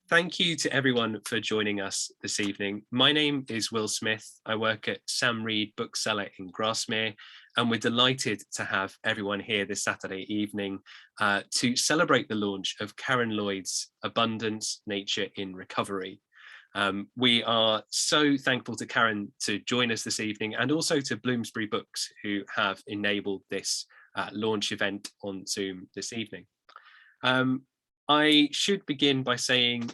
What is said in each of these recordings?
Thank you to everyone for joining us this evening. My name is Will Smith. I work at Sam Reed Bookseller in Grasmere, and we're delighted to have everyone here this Saturday evening to celebrate the launch of Karen Lloyd's Abundance, Nature in Recovery. We are so thankful to Karen to join us this evening, and also to Bloomsbury Books, who have enabled this launch event on Zoom this evening. I should begin by saying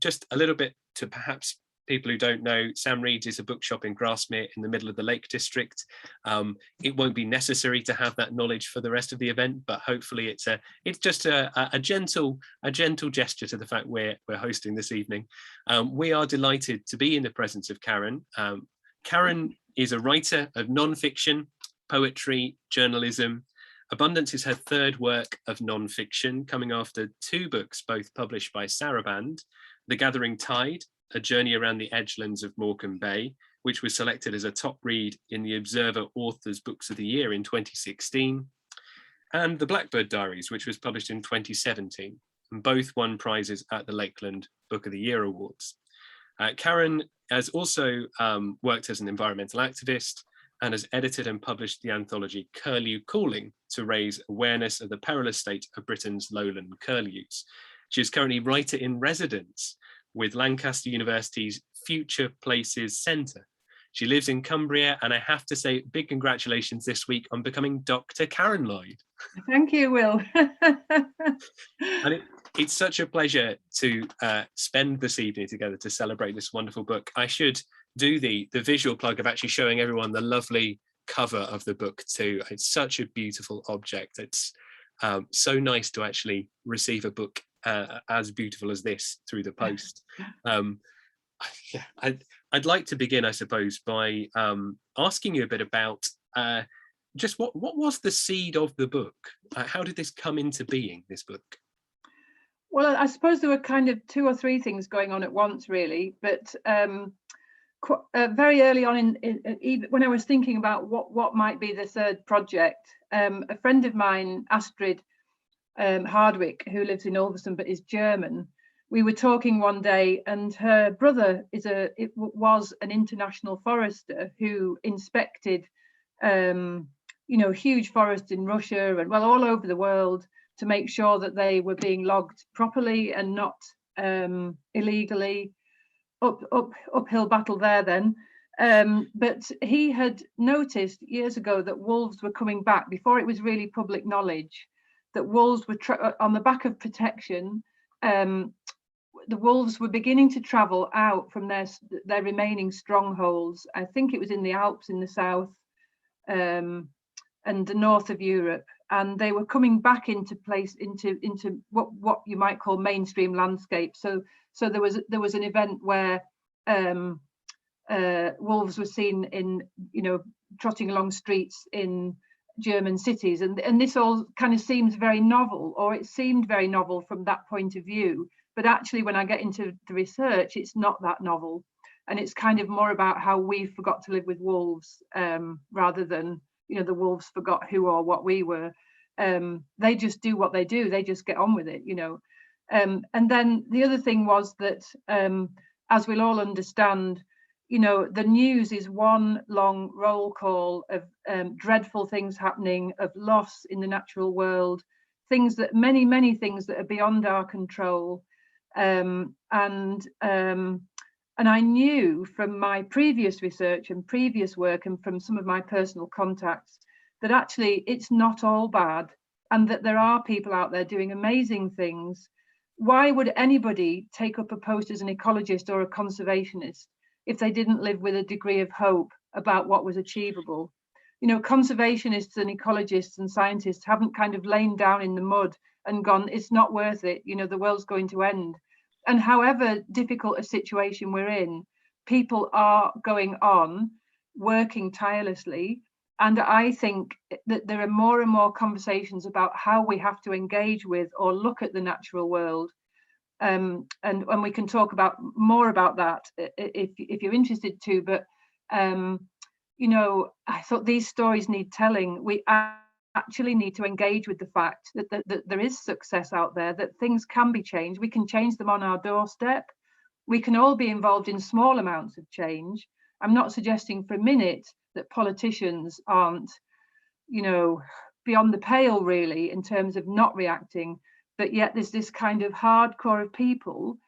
just a little bit to perhaps people who don't know, Sam Reed's is a bookshop in Grasmere in the middle of the Lake District. It won't be necessary to have that knowledge for the rest of the event, but hopefully it's just a gentle gesture to the fact we're hosting this evening. We are delighted to be in the presence of Karen. Karen is a writer of non-fiction, poetry, journalism. Abundance is her third work of non-fiction, coming after two books, both published by Saraband: The Gathering Tide, A Journey Around the Edgelands of Morecambe Bay, which was selected as a top read in the Observer Authors Books of the Year in 2016, and The Blackbird Diaries, which was published in 2017, and both won prizes at the Lakeland Book of the Year Awards. Karen has also worked as an environmental activist, and has edited and published the anthology Curlew Calling to raise awareness of the perilous state of Britain's lowland curlews. She is currently writer in residence with Lancaster University's Future Places Centre. She lives in Cumbria, and I have to say big congratulations this week on becoming Dr. Karen Lloyd. Thank you, Will. And it's such a pleasure to spend this evening together to celebrate this wonderful book. I should do the visual plug of actually showing everyone the lovely cover of the book too. It's such a beautiful object. It's so nice to actually receive a book as beautiful as this through the post. I'd like to begin, I suppose, by asking you a bit about just what was the seed of the book? How did this come into being, this book? Well, I suppose there were kind of two or three things going on at once, really. But very early on, when I was thinking about what might be the third project, a friend of mine, Astrid Hardwick, who lives in Ulverston but is German, we were talking one day, and her brother was an international forester who inspected huge forests in Russia and all over the world to make sure that they were being logged properly and not illegally. Uphill battle there then. But he had noticed years ago that wolves were coming back before it was really public knowledge, that wolves were on the back of protection. The wolves were beginning to travel out from their remaining strongholds. I think it was in the Alps in the south and the north of Europe, and they were coming back into what you might call mainstream landscape. So there was an event where wolves were seen in trotting along streets in German cities, and this all kind of seems very novel, or it seemed very novel from that point of view. But actually, when I get into the research, it's not that novel, and it's kind of more about how we forgot to live with wolves rather than the wolves forgot who or what we were. They just do what they do. They just get on with it, And then the other thing was that, as we'll all understand, the news is one long roll call of dreadful things happening, of loss in the natural world, many things that are beyond our control. And I knew from my previous research and previous work and from some of my personal contacts that actually it's not all bad, and that there are people out there doing amazing things. Why would anybody take up a post as an ecologist or a conservationist if they didn't live with a degree of hope about what was achievable? Conservationists and ecologists and scientists haven't kind of lain down in the mud and gone, it's not worth it, the world's going to end. And however difficult a situation we're in, people are going on, working tirelessly. And I think that there are more and more conversations about how we have to engage with or look at the natural world. And we can talk more about that if you're interested to. But, I thought these stories need telling. actually need to engage with the fact that there is success out there, that things can be changed. We can change them on our doorstep. We can all be involved in small amounts of change. I'm not suggesting for a minute that politicians aren't, beyond the pale really in terms of not reacting, but yet there's this kind of hardcore of people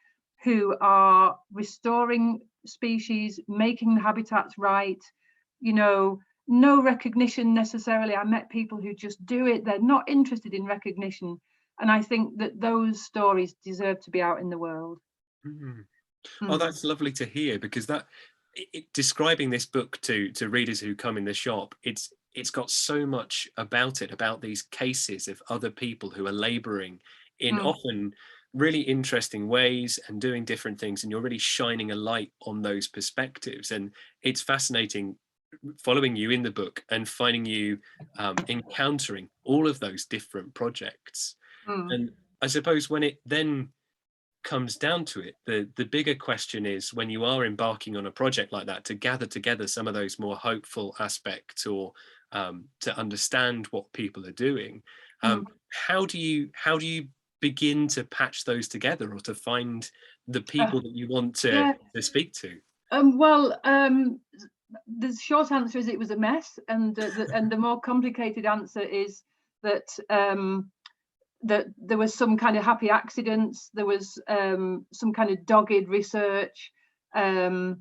who are restoring species, making the habitats right, no recognition necessarily. I met people who just do it. They're not interested in recognition. And I think that those stories deserve to be out in the world. Mm. Oh, that's lovely to hear, because describing this book to readers who come in the shop, it's got so much about it, about these cases of other people who are labouring in often really interesting ways and doing different things, and you're really shining a light on those perspectives. And it's fascinating following you in the book and finding you encountering all of those different projects. And I suppose when it then comes down to it, the bigger question is, when you are embarking on a project like that, to gather together some of those more hopeful aspects, or to understand what people are doing, how do you begin to patch those together, or to find the people that you want to speak to? The short answer is it was a mess, and the more complicated answer is that that there was some kind of happy accidents, there was some kind of dogged research, and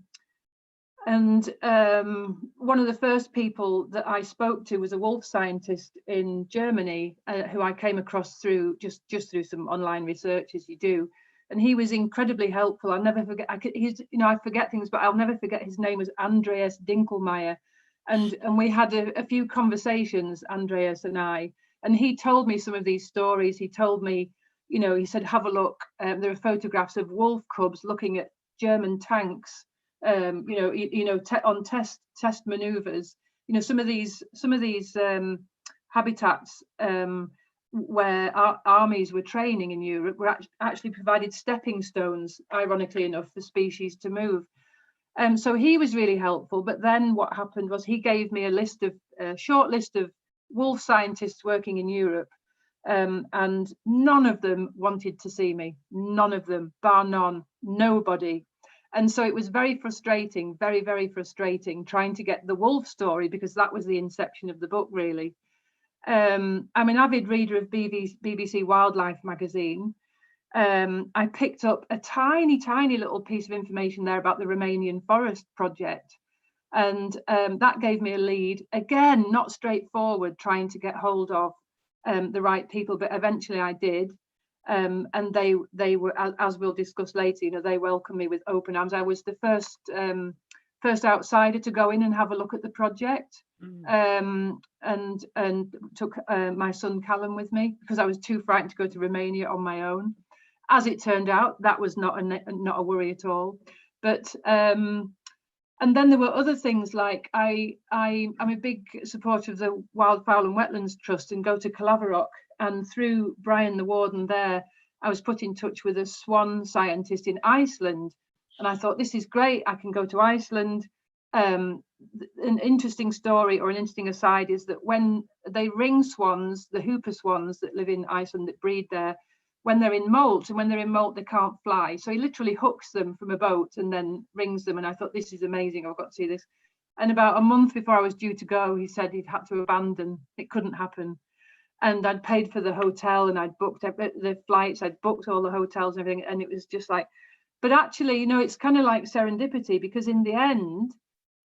one of the first people that I spoke to was a wolf scientist in Germany, who I came across through just through some online research, as you do, and he was incredibly helpful. I'll never forget. I forget things, but I'll never forget. His name was Andreas Dinkelmeyer, and we had a few conversations, Andreas and I. And he told me some of these stories. He told me, he said, have a look. There are photographs of wolf cubs looking at German tanks, on test maneuvers. Some of these habitats where our armies were training in Europe were actually provided stepping stones, ironically enough, for species to move. So he was really helpful. But then what happened was he gave me a short list of wolf scientists working in Europe, and none of them wanted to see me. None of them, bar none, nobody. And so it was very frustrating, very, very frustrating, trying to get the wolf story, because that was the inception of the book, really. I'm an avid reader of BBC Wildlife magazine. I picked up a tiny, tiny little piece of information there about the Romanian forest project. And that gave me a lead. Again, not straightforward, trying to get hold of the right people, but eventually I did. And they were, as we'll discuss later, they welcomed me with open arms. I was the first outsider to go in and have a look at the project, and took my son Callum with me, because I was too frightened to go to Romania on my own. As it turned out, that was not a worry at all. But and then there were other things, like I'm a big supporter of the Wildfowl and Wetlands Trust, and go to Calaverock. And through Brian, the warden there, I was put in touch with a swan scientist in Iceland. And I thought, this is great, I can go to Iceland. An interesting story, or an interesting aside, is that when they ring swans, the hooper swans that live in Iceland that breed there, when they're in molt, they can't fly. So he literally hooks them from a boat and then rings them. And I thought, this is amazing, I've got to see this. And about a month before I was due to go, he said he'd had to abandon. It couldn't happen. And I'd paid for the hotel, and I'd booked the flights, I'd booked all the hotels and everything. And it was just like, but actually, it's kind of like serendipity, because in the end,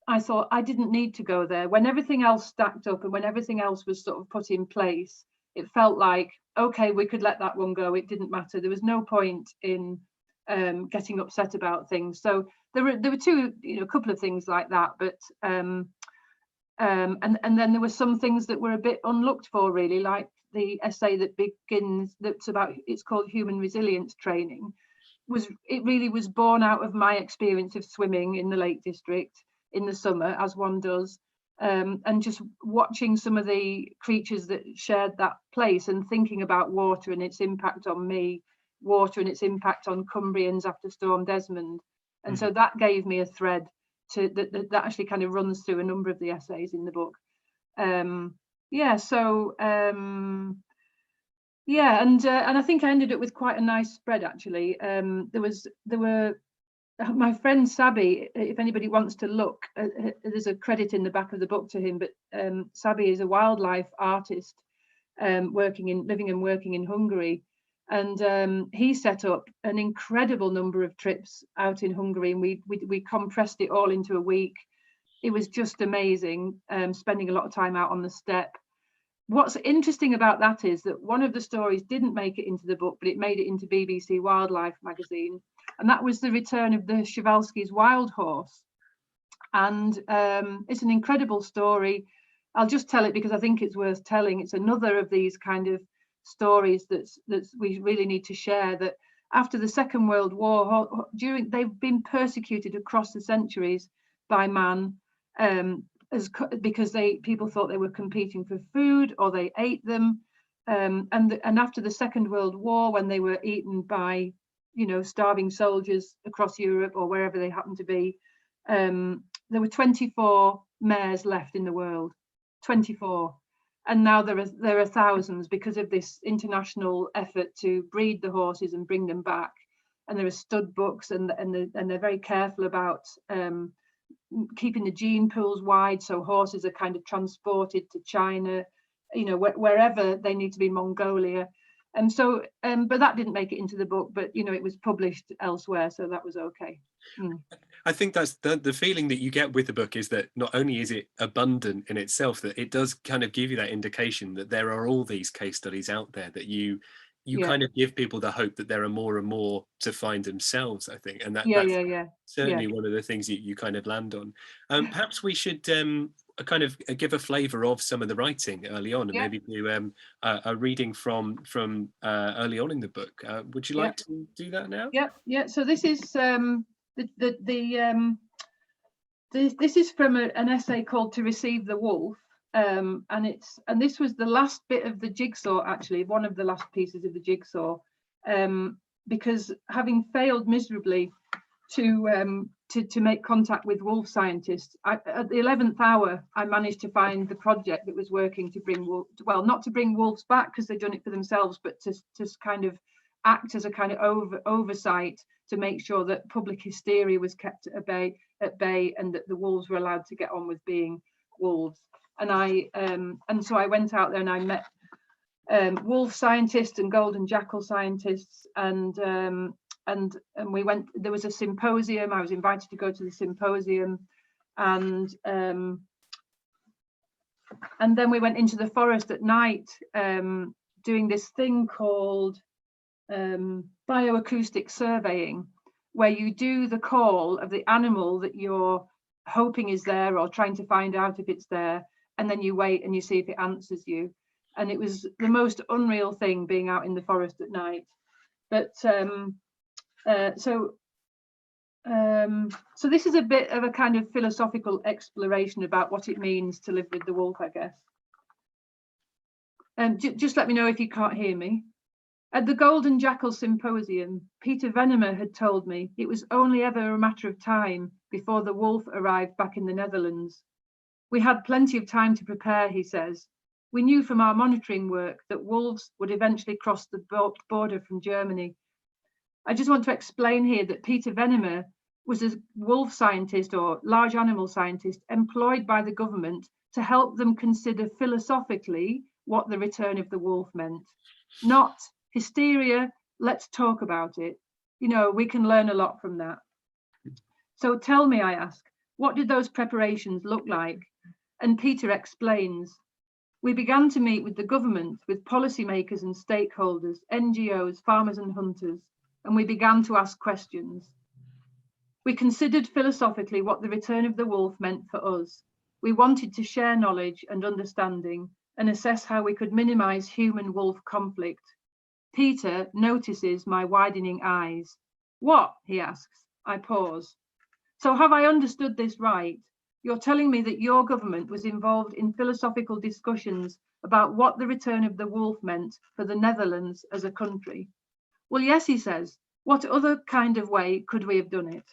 I thought I didn't need to go there. When everything else stacked up and when everything else was sort of put in place, it felt like, okay, we could let that one go. It didn't matter. There was no point in getting upset about things. So there were a couple of things like that, but and then there were some things that were a bit unlooked for, really, like the essay that begins, it's called Human Resilience Training. It really was born out of my experience of swimming in the Lake District in the summer, as one does, and just watching some of the creatures that shared that place, and thinking about water and its impact on me, water and its impact on Cumbrians after Storm Desmond. And so that gave me a thread that actually kind of runs through a number of the essays in the book. yeah, so yeah, and I think I ended up with quite a nice spread actually. There were my friend Sabi, if anybody wants to look, there's a credit in the back of the book to him, but Sabi is a wildlife artist, living and working in Hungary. And he set up an incredible number of trips out in Hungary, and we compressed it all into a week. It was just amazing, spending a lot of time out on the steppe. What's interesting about that is that one of the stories didn't make it into the book, but it made it into BBC Wildlife magazine, and that was the return of the Przewalski's wild horse. And it's an incredible story. I'll just tell it because I think it's worth telling. It's another of these kind of stories that's we really need to share. That after the Second World War, they've been persecuted across the centuries by man, because people thought they were competing for food, or they ate them. And after the Second World War, when they were eaten by, starving soldiers across Europe or wherever they happened to be, there were 24 mares left in the world, 24. And now there are thousands because of this international effort to breed the horses and bring them back. And there are stud books, and they're very careful about keeping the gene pools wide, so horses are kind of transported to China, wherever they need to be, Mongolia. And so, but that didn't make it into the book, but it was published elsewhere, so that was okay. I think that's the feeling that you get with the book, is that not only is it abundant in itself, that it does kind of give you that indication that there are all these case studies out there, that you kind of give people the hope that there are more and more to find themselves, I think. And that's certainly one of the things you kind of land on. Perhaps we should kind of give a flavour of some of the writing early on, and maybe do a reading from early on in the book. Would you like to do that now? Yeah. So this is this is from an essay called "To Receive the Wolf." And this was the last bit of the jigsaw, actually, one of the last pieces of the jigsaw, because having failed miserably to make contact with wolf scientists, at the 11th hour, I managed to find the project that was working to bring not to bring wolves back because they'd done it for themselves, but to kind of act as a kind of oversight to make sure that public hysteria was kept at bay, and that the wolves were allowed to get on with being wolves. And so I went out there and I met wolf scientists and golden jackal scientists, and we went. There was a symposium. I was invited to go to the symposium, and then we went into the forest at night, doing this thing called bioacoustic surveying, where you do the call of the animal that you're hoping is there or trying to find out if it's there, and then you wait and you see if it answers you. And it was the most unreal thing, being out in the forest at night. But so this is a bit of a kind of philosophical exploration about what it means to live with the wolf, I guess. Just let me know if you can't hear me. At the Golden Jackal Symposium, Peter Venema had told me it was only ever a matter of time before the wolf arrived back in the Netherlands. We had plenty of time to prepare, he says. We knew from our monitoring work that wolves would eventually cross the border from Germany. I just want to explain here that Peter Venema was a wolf scientist or large animal scientist employed by the government to help them consider philosophically what the return of the wolf meant. Not hysteria, let's talk about it. We can learn a lot from that. So tell me, I ask, what did those preparations look like? And Peter explains. We began to meet with the government, with policymakers and stakeholders, NGOs, farmers and hunters, and we began to ask questions. We considered philosophically what the return of the wolf meant for us. We wanted to share knowledge and understanding and assess how we could minimize human-wolf conflict. Peter notices my widening eyes. What? He asks. I pause. So have I understood this right? You're telling me that your government was involved in philosophical discussions about what the return of the wolf meant for the Netherlands as a country? Well, yes, he says. What other kind of way could we have done it?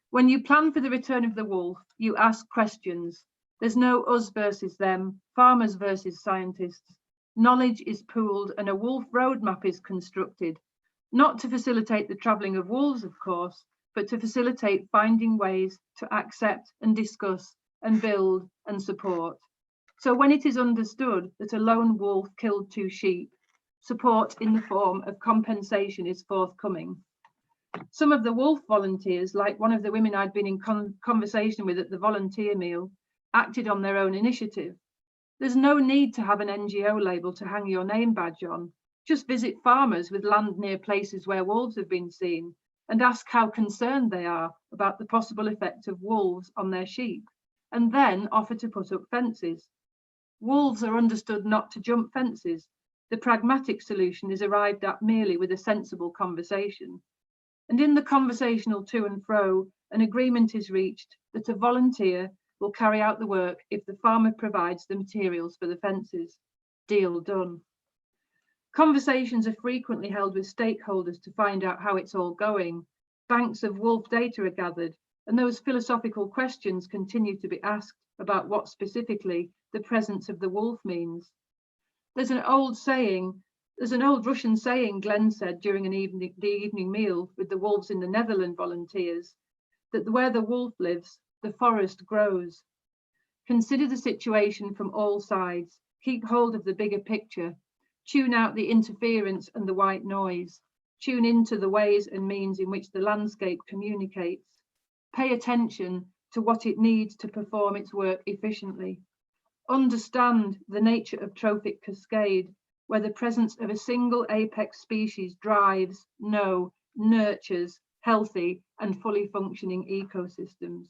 When you plan for the return of the wolf, you ask questions. There's no us versus them, farmers versus scientists. Knowledge is pooled and a wolf roadmap is constructed, not to facilitate the travelling of wolves, of course, but to facilitate finding ways to accept and discuss and build and support. So when it is understood that a lone wolf killed 2 sheep, support in the form of compensation is forthcoming. Some of the wolf volunteers, like one of the women I'd been in conversation with at the volunteer meal, acted on their own initiative. There's no need to have an NGO label to hang your name badge on. Just visit farmers with land near places where wolves have been seen and ask how concerned they are about the possible effect of wolves on their sheep, and then offer to put up fences. Wolves are understood not to jump fences. The pragmatic solution is arrived at merely with a sensible conversation. And in the conversational to and fro, an agreement is reached that a volunteer will carry out the work if the farmer provides the materials for the fences. Deal done. Conversations are frequently held with stakeholders to find out how it's all going. Banks of wolf data are gathered, and those philosophical questions continue to be asked about what specifically the presence of the wolf means. There's an old Russian saying, Glenn said during the evening meal with the wolves in the Netherlands volunteers, that where the wolf lives, the forest grows. Consider the situation from all sides, keep hold of the bigger picture, tune out the interference and the white noise, tune into the ways and means in which the landscape communicates, pay attention to what it needs to perform its work efficiently. Understand the nature of trophic cascade, where the presence of a single apex species drives, nurtures healthy and fully functioning ecosystems.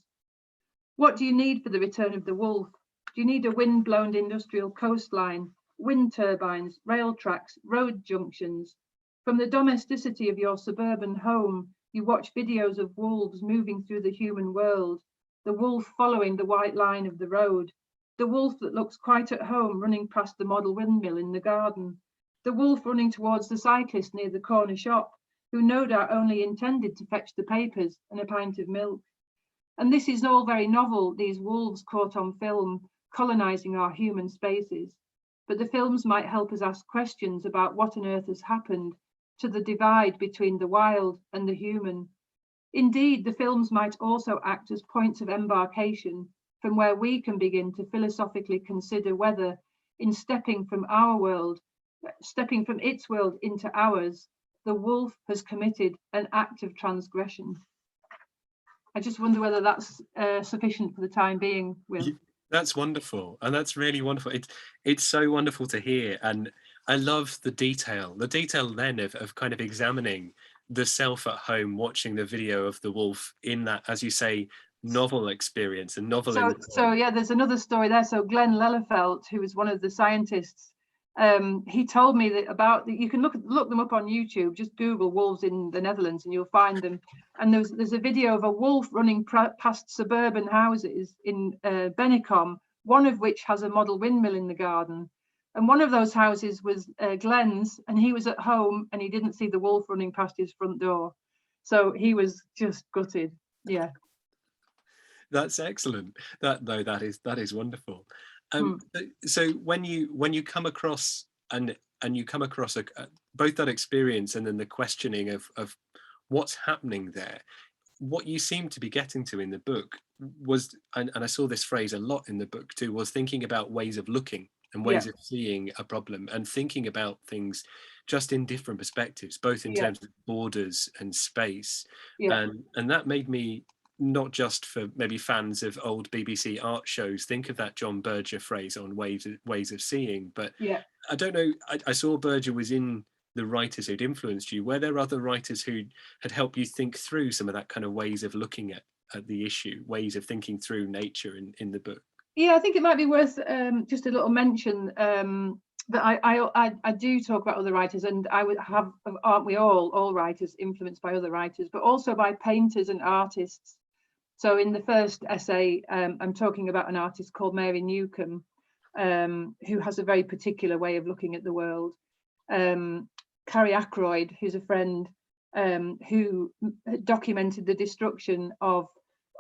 What do you need for the return of the wolf? Do you need a wind-blown industrial coastline, wind turbines, rail tracks, road junctions? From the domesticity of your suburban home, you watch videos of wolves moving through the human world, the wolf following the white line of the road, the wolf that looks quite at home running past the model windmill in the garden, the wolf running towards the cyclist near the corner shop, who no doubt only intended to fetch the papers and a pint of milk. And this is all very novel, these wolves caught on film, colonising our human spaces. But the films might help us ask questions about what on earth has happened to the divide between the wild and the human. Indeed, the films might also act as points of embarkation from where we can begin to philosophically consider whether, in stepping from its world into ours, the wolf has committed an act of transgression. I just wonder whether that's sufficient for the time being, Will. That's wonderful, and that's really wonderful. It's so wonderful to hear, and I love the detail then of kind of examining the self at home, watching the video of the wolf in that, as you say, novel experience and novel. So yeah, there's another story there. So Glenn Lellerfelt, who was one of the scientists, he told me that you can look them up on YouTube. Just Google wolves in the Netherlands and you'll find them. And there's a video of a wolf running past suburban houses in Bennekom, one of which has a model windmill in the garden. And one of those houses was Glenn's, and he was at home and he didn't see the wolf running past his front door. So he was just gutted. Yeah. That's excellent. That is wonderful. So when you come across and you come across both that experience and then the questioning of what's happening there, what you seem to be getting to in the book was, and I saw this phrase a lot in the book too, was thinking about ways of looking and ways of seeing a problem and thinking about things just in different perspectives, both in terms of borders and space. And that made me, not just for maybe fans of old BBC art shows, think of that John Berger phrase on ways of seeing. But I don't know, I saw Berger was in the writers who'd influenced you. Were there other writers who had helped you think through some of that kind of ways of looking at the issue, ways of thinking through nature in the book? Yeah, I think it might be worth just a little mention that I do talk about other writers, and I would have, aren't we all writers influenced by other writers, but also by painters and artists. So in the first essay, I'm talking about an artist called Mary Newcomb, who has a very particular way of looking at the world. Carrie Ackroyd, who's a friend, who documented the destruction of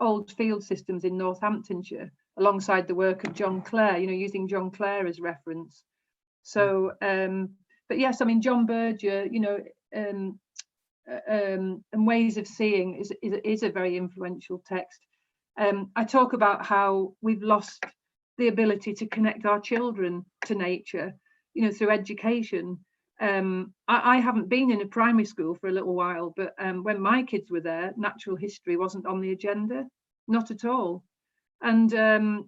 old field systems in Northamptonshire alongside the work of John Clare, using John Clare as reference. So, but yes, I mean, John Berger, and Ways of Seeing is a very influential text. I talk about how we've lost the ability to connect our children to nature, through education. I haven't been in a primary school for a little while, but when my kids were there, natural history wasn't on the agenda, not at all. And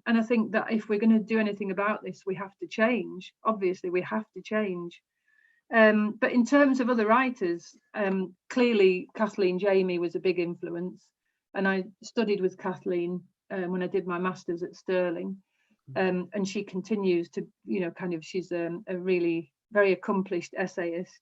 I think that if we're going to do anything about this, we have to change. Obviously, we have to change. But in terms of other writers, clearly Kathleen Jamie was a big influence, and I studied with Kathleen when I did my master's at Stirling, and she continues to, she's a really very accomplished essayist,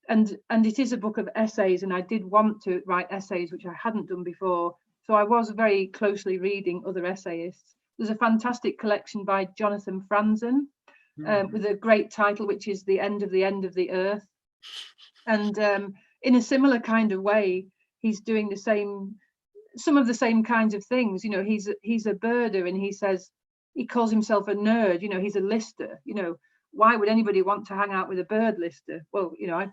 and it is a book of essays, and I did want to write essays, which I hadn't done before, so I was very closely reading other essayists. There's a fantastic collection by Jonathan Franzen, with a great title, which is The End of the Earth. And in a similar kind of way, he's doing some of the same kinds of things. He's a birder, and he calls himself a nerd. He's a lister. Why would anybody want to hang out with a bird lister? Well, I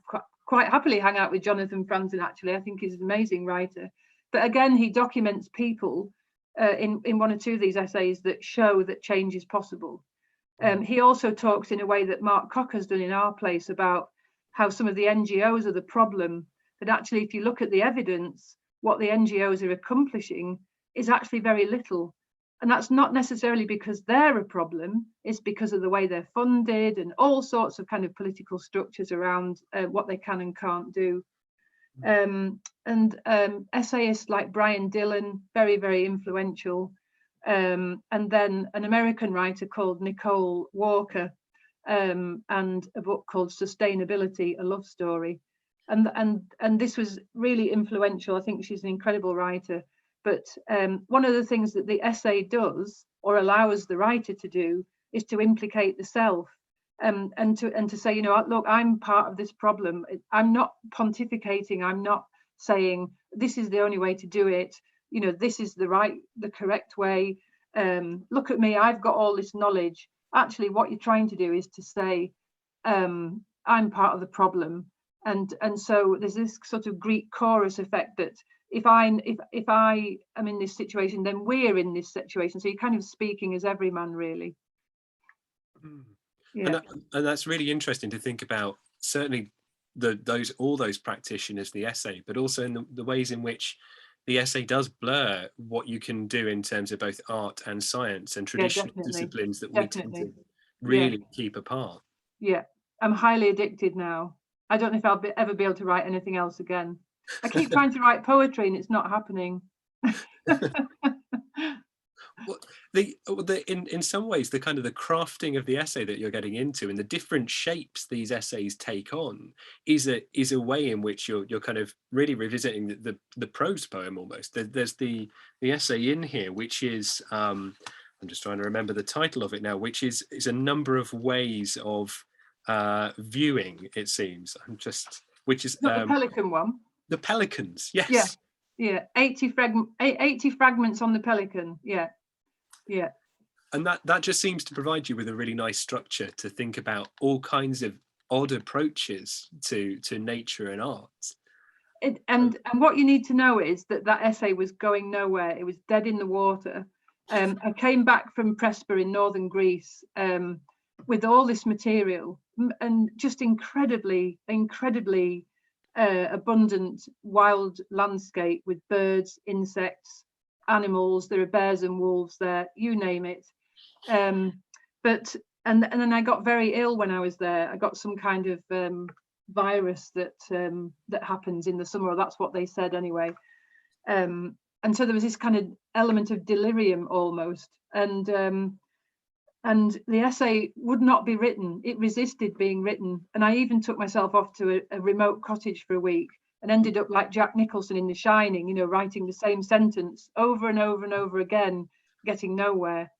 quite happily hang out with Jonathan Franzen, actually. I think he's an amazing writer. But again, he documents people in one or two of these essays that show that change is possible. He also talks in a way that Mark Cocker's done in Our Place about how some of the NGOs are the problem, that actually if you look at the evidence, what the NGOs are accomplishing is actually very little. And that's not necessarily because they're a problem, it's because of the way they're funded and all sorts of kind of political structures around what they can and can't do. Essayists like Brian Dillon, very, very influential. And then an American writer called Nicole Walker, and a book called Sustainability, a Love Story. And this was really influential. I think she's an incredible writer. But one of the things that the essay does, or allows the writer to do, is to implicate the self, and to say, look, I'm part of this problem. I'm not pontificating. I'm not saying this is the only way to do it. This is the correct way. Look at me, I've got all this knowledge. Actually, what you're trying to do is to say, I'm part of the problem. And so there's this sort of Greek chorus effect that if I am in this situation, then we're in this situation. So you're kind of speaking as every man, really. Yeah. And that's really interesting to think about, certainly all those practitioners, the essay, but also in the ways in which the essay does blur what you can do in terms of both art and science and traditional disciplines that we tend to really keep apart. Yeah, I'm highly addicted now. I don't know if I'll ever be able to write anything else again. I keep trying to write poetry and it's not happening. In some ways, the kind of the crafting of the essay that you're getting into and the different shapes these essays take on is a way in which you're kind of really revisiting the prose poem almost. There's the essay in here, which is I'm just trying to remember the title of it now, which is a number of ways of viewing, it seems. Which is not the pelican one. The pelicans, yes. Yeah. 80 fragments on the pelican. Yeah. And that just seems to provide you with a really nice structure to think about all kinds of odd approaches to nature and art. And what you need to know is that essay was going nowhere. It was dead in the water. I came back from Prespa in northern Greece with all this material and just incredibly abundant wild landscape with birds, insects, animals. There are bears and wolves there, you name it. But then I got very ill when I was there. I got some kind of virus that happens in the summer, or that's what they said anyway. And so there was this kind of element of delirium almost, and the essay would not be written. It resisted being written, and I even took myself off to a remote cottage for a week and ended up like Jack Nicholson in The Shining, writing the same sentence over and over and over again, getting nowhere.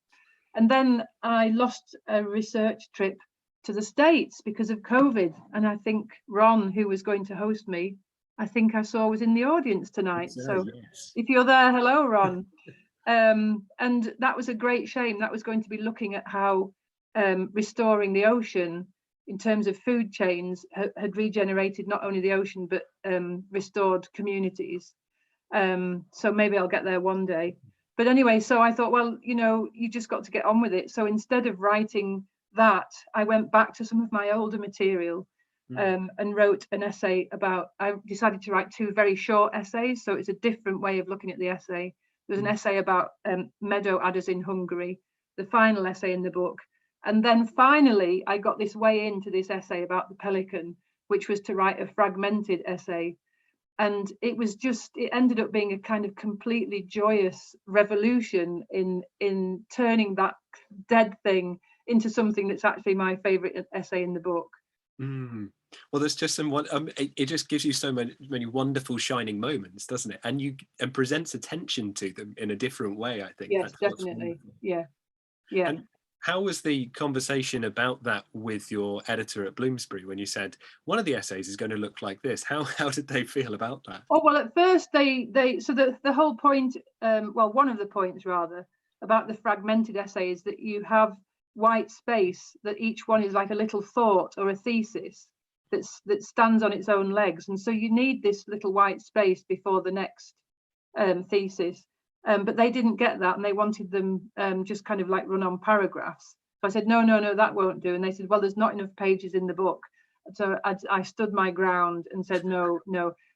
And then I lost a research trip to the States because of COVID, and I think Ron, who was going to host me, I think I saw was in the audience tonight. So yes. If you're there, hello, Ron. And that was a great shame. That was going to be looking at how restoring the ocean in terms of food chains had regenerated not only the ocean, but restored communities. So maybe I'll get there one day. But anyway, so I thought, well, you know, you just got to get on with it. So instead of writing that, I went back to some of my older material and wrote an essay about, I decided to write 2 very short essays. So it's a different way of looking at the essay. There's an essay about meadow adders in Hungary, the final essay in the book. And then finally, I got this way into this essay about the pelican, which was to write a fragmented essay. And it was just, it ended up being a kind of completely joyous revolution in turning that dead thing into something that's actually my favorite essay in the book. Well, there's just some it just gives you so many wonderful shining moments, doesn't it? And presents attention to them in a different way, I think. Yes, definitely. Yeah. And how was the conversation about that with your editor at Bloomsbury when you said one of the essays is going to look like this? How did they feel about that? Oh, well, at first they so the whole point, well, one of the points rather about the fragmented essay is that you have white space, that each one is like a little thought or a thesis that stands on its own legs, and so you need this little white space before the next thesis. But they didn't get that, and they wanted them just kind of like run on paragraphs. So I said, no, that won't do. And they said, well, there's not enough pages in the book. So I stood my ground and said, no,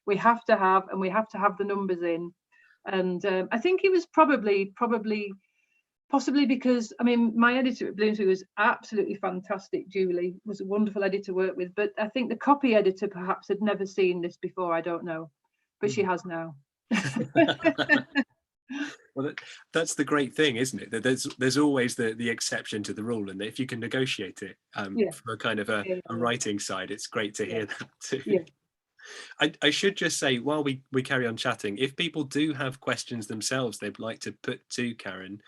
we have to have the numbers in. And I think it was possibly because, I mean, my editor at Bloomsbury was absolutely fantastic. Julie was a wonderful editor to work with, but I think the copy editor perhaps had never seen this before. I don't know, but she has now. Well, that's the great thing, isn't it? That there's always the exception to the rule, and if you can negotiate it from a kind of a writing side, it's great to hear that too. Yeah. I should just say, while we carry on chatting, if people do have questions themselves they'd like to put to Karen,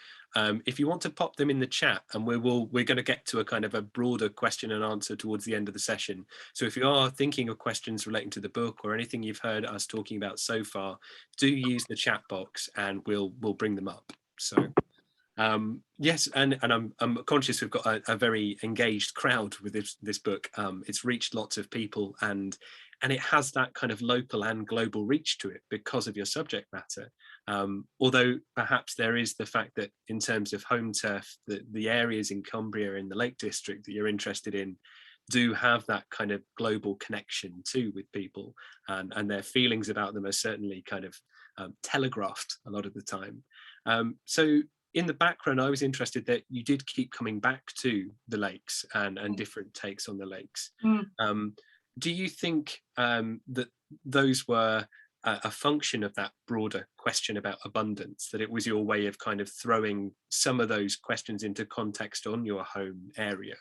if you want to pop them in the chat, and we're going to get to a kind of a broader question and answer towards the end of the session. So if you are thinking of questions relating to the book or anything you've heard us talking about so far, do use the chat box and we'll bring them up. So yes, and I'm conscious we've got a very engaged crowd with this book. It's reached lots of people, and it has that kind of local and global reach to it because of your subject matter. Although perhaps there is the fact that in terms of home turf, the areas in Cumbria in the Lake District that you're interested in do have that kind of global connection too with people, and their feelings about them are certainly kind of telegraphed a lot of the time. So in the background, I was interested that you did keep coming back to the lakes and different takes on the lakes. Do you think that those were a function of that broader question about abundance, that it was your way of kind of throwing some of those questions into context on your home area?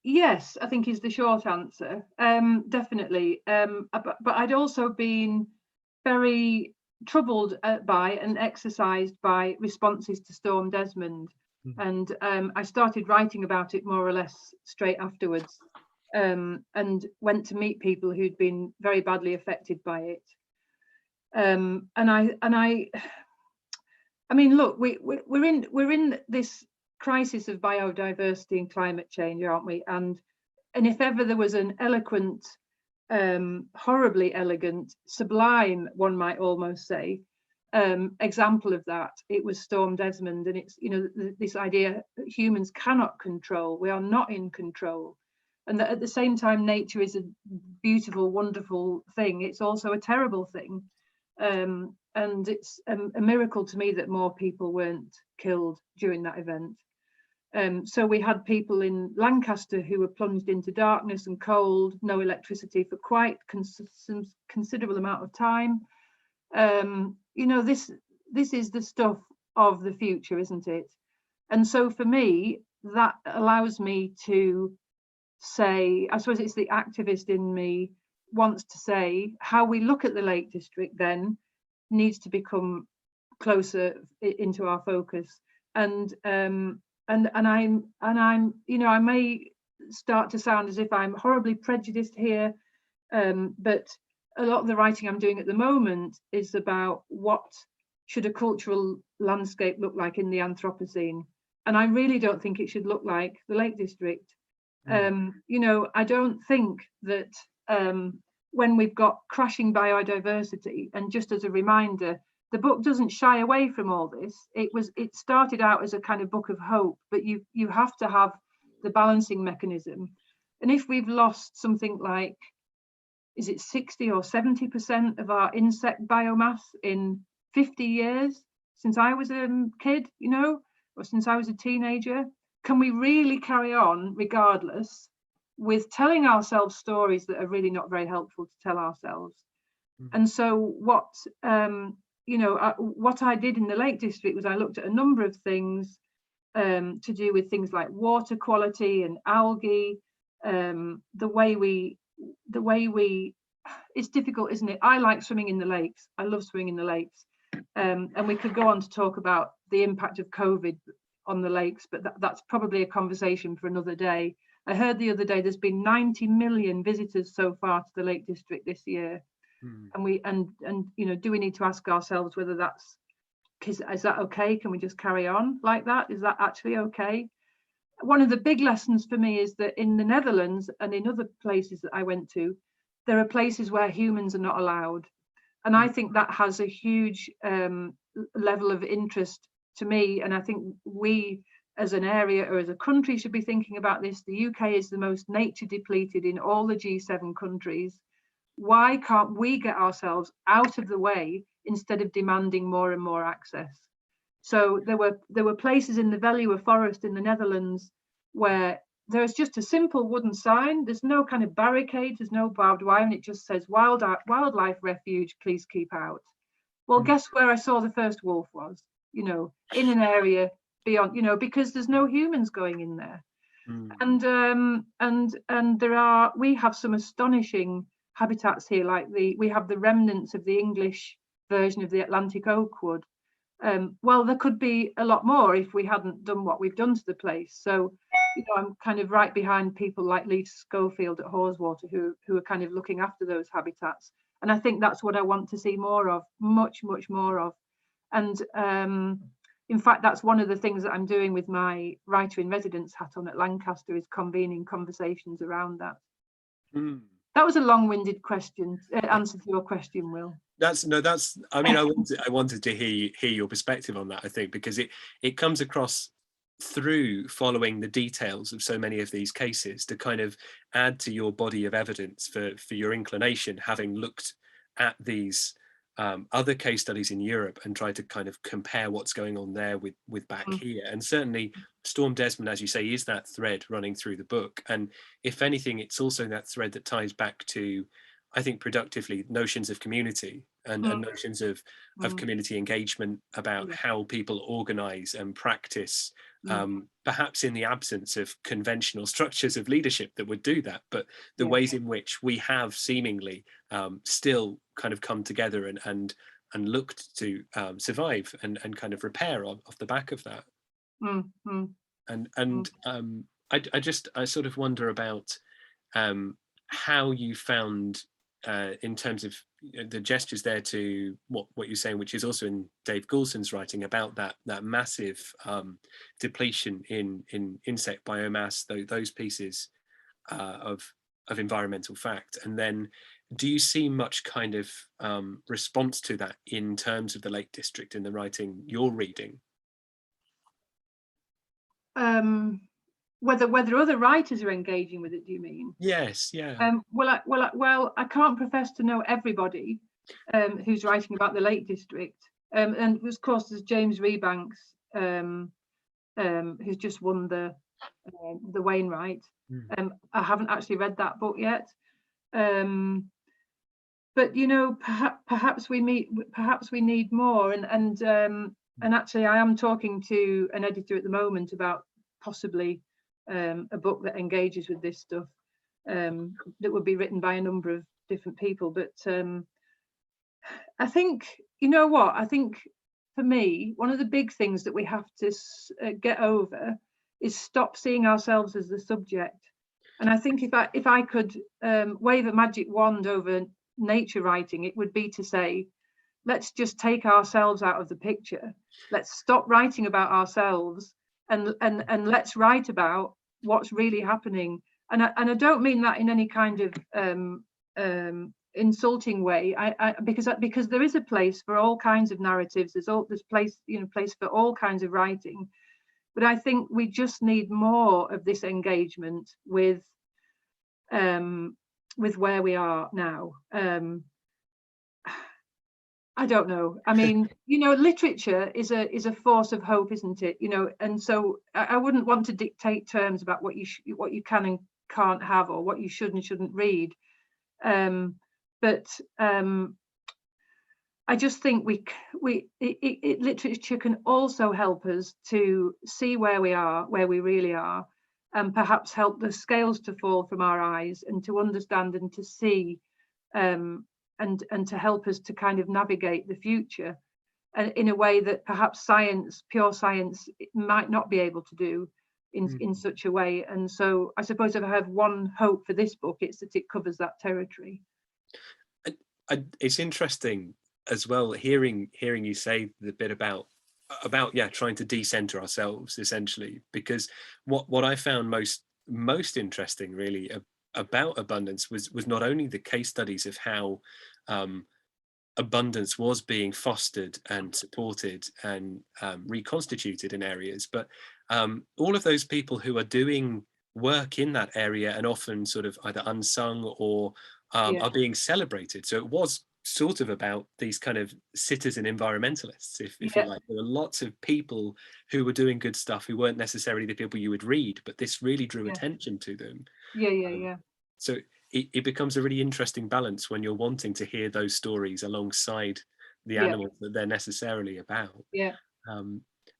Yes, I think is the short answer. Definitely. But I'd also been very troubled by and exercised by responses to Storm Desmond. And I started writing about it more or less straight afterwards, and went to meet people who'd been very badly affected by it. And I mean, look, we're in this crisis of biodiversity and climate change, aren't we? And if ever there was an eloquent, horribly elegant, sublime, one might almost say, example of that, it was Storm Desmond. And it's, you know, this idea that humans cannot control, we are not in control, and that at the same time nature is a beautiful, wonderful thing, it's also a terrible thing. And it's a miracle to me that more people weren't killed during that event. So we had people in Lancaster who were plunged into darkness and cold, no electricity for quite considerable amount of time. You know, this is the stuff of the future, isn't it? And so for me, that allows me to say, I suppose it's the activist in me wants to say, how we look at the Lake District then needs to become closer into our focus. And I'm, you know, I may start to sound as if I'm horribly prejudiced here, but a lot of the writing I'm doing at the moment is about what should a cultural landscape look like in the Anthropocene? And I really don't think it should look like the Lake District. You know, I don't think that when we've got crashing biodiversity, and just as a reminder, the book doesn't shy away from all this. It started out as a kind of book of hope, but you have to have the balancing mechanism. And if we've lost something like, is it 60 or 70% of our insect biomass in 50 years since I was a kid, you know, or since I was a teenager, can we really carry on regardless with telling ourselves stories that are really not very helpful to tell ourselves? And so what you know, what I did in the Lake District was I looked at a number of things to do with things like water quality and algae, the way we, it's difficult, isn't it? I like swimming in the lakes. I love swimming in the lakes. And we could go on to talk about the impact of COVID on the lakes, but that's probably a conversation for another day. I heard the other day there's been 90 million visitors so far to the Lake District this year. And you know, do we need to ask ourselves whether that's, is that okay? Can we just carry on like that? Is that actually okay? One of the big lessons for me is that in the Netherlands and in other places that I went to, there are places where humans are not allowed. And I think that has a huge level of interest to me. And I think we as an area or as a country should be thinking about this. The UK is the most nature depleted in all the G7 countries. Why can't we get ourselves out of the way instead of demanding more and more access? So there were places in the Veluwe forest in the Netherlands where there's just a simple wooden sign. There's no kind of barricade, there's no barbed wire, and it just says wildlife refuge, please keep out. Well, guess where I saw the first wolf was, you know, in an area beyond, you know, because there's no humans going in there. And we have some astonishing habitats here, like we have the remnants of the English version of the Atlantic oak wood. Well, there could be a lot more if we hadn't done what we've done to the place. So, you know, I'm kind of right behind people like Lee Schofield at Haweswater who are kind of looking after those habitats. And I think that's what I want to see more of, much more of. And in fact, that's one of the things that I'm doing with my writer in residence hat on at Lancaster, is convening conversations around that. That was a long-winded question, answer to your question, Will. I mean, I wanted to hear your perspective on that, I think, because it comes across through following the details of so many of these cases to kind of add to your body of evidence for your inclination, having looked at these other case studies in Europe and tried to kind of compare what's going on there with back here. And certainly Storm Desmond, as you say, is that thread running through the book. And if anything, it's also that thread that ties back to, I think, productively notions of community and notions of community engagement, about how people organize and practice, perhaps in the absence of conventional structures of leadership that would do that, but the ways in which we have seemingly still kind of come together and looked to survive and kind of repair off the back of that. I sort of wonder about how you found in terms of the gestures there to what you're saying, which is also in Dave Goulson's writing about that massive depletion in insect biomass, those pieces of environmental fact. And then do you see much kind of response to that in terms of the Lake District in the writing you're reading? Whether other writers are engaging with it, do you mean? Yes, yeah. Well, I can't profess to know everybody who's writing about the Lake District. And of course, there's James Rebanks, who's just won the Wainwright. I haven't actually read that book yet. But you know, perhaps we need more. And actually, I am talking to an editor at the moment about possibly a book that engages with this stuff, that would be written by a number of different people. But I think, you know what, I think for me, one of the big things that we have to get over is stop seeing ourselves as the subject. And I think if I could wave a magic wand over nature writing, it would be to say, let's just take ourselves out of the picture. Let's stop writing about ourselves and let's write about what's really happening. And I don't mean that in any kind of insulting way. Because there is a place for all kinds of narratives. There's place for all kinds of writing. But I think we just need more of this engagement with where we are now. I don't know. I mean, literature is a force of hope, isn't it? And so I wouldn't want to dictate terms about what you can and can't have, or what you should and shouldn't read. But I just think literature can also help us to see where we really are, and perhaps help the scales to fall from our eyes, and to understand and to see, and to help us to kind of navigate the future in a way that perhaps pure science, might not be able to do in such a way. And so I suppose if I have one hope for this book, it's that it covers that territory. It's interesting as well hearing you say the bit about trying to decenter ourselves, essentially, because what I found most interesting really about abundance was not only the case studies of how abundance was being fostered and supported and reconstituted in areas, but all of those people who are doing work in that area, and often sort of either unsung or are being celebrated. So it was sort of about these kind of citizen environmentalists, if you like. There were lots of people who were doing good stuff who weren't necessarily the people you would read, but this really drew attention to them. So it becomes a really interesting balance when you're wanting to hear those stories alongside the animals that they're necessarily about.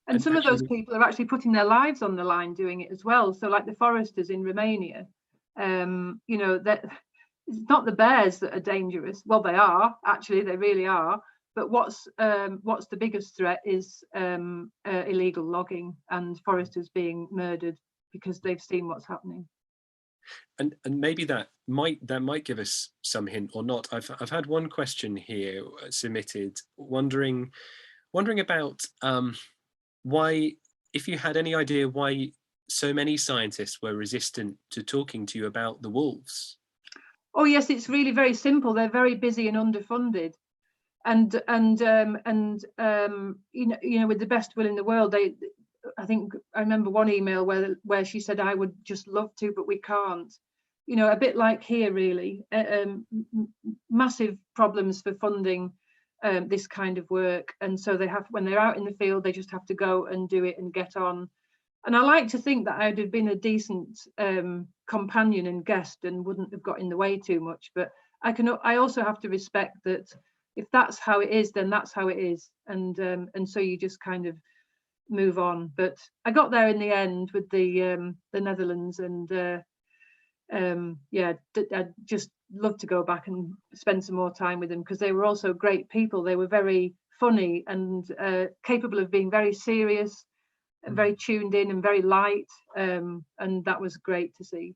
And some of those people are actually putting their lives on the line doing it as well. So like the foresters in Romania, that it's not the bears that are dangerous. Well, they are, actually, they really are. But what's the biggest threat is illegal logging and foresters being murdered because they've seen what's happening. And maybe that might give us some hint or not. I've had one question here submitted, wondering about why, if you had any idea why so many scientists were resistant to talking to you about the wolves. Oh yes, it's really very simple. They're very busy and underfunded, and with the best will in the world, I think I remember one email where she said, I would just love to, but we can't. A bit like here, really. Massive problems for funding this kind of work, and so when they're out in the field, they just have to go and do it and get on. And I like to think that I'd have been a decent companion and guest and wouldn't have got in the way too much. But I also have to respect that if that's how it is, then that's how it is, and so you just kind of move on. But I got there in the end with the Netherlands, and I'd just love to go back and spend some more time with them, because they were also great people. They were very funny and capable of being very serious and very tuned in and very light, and that was great to see.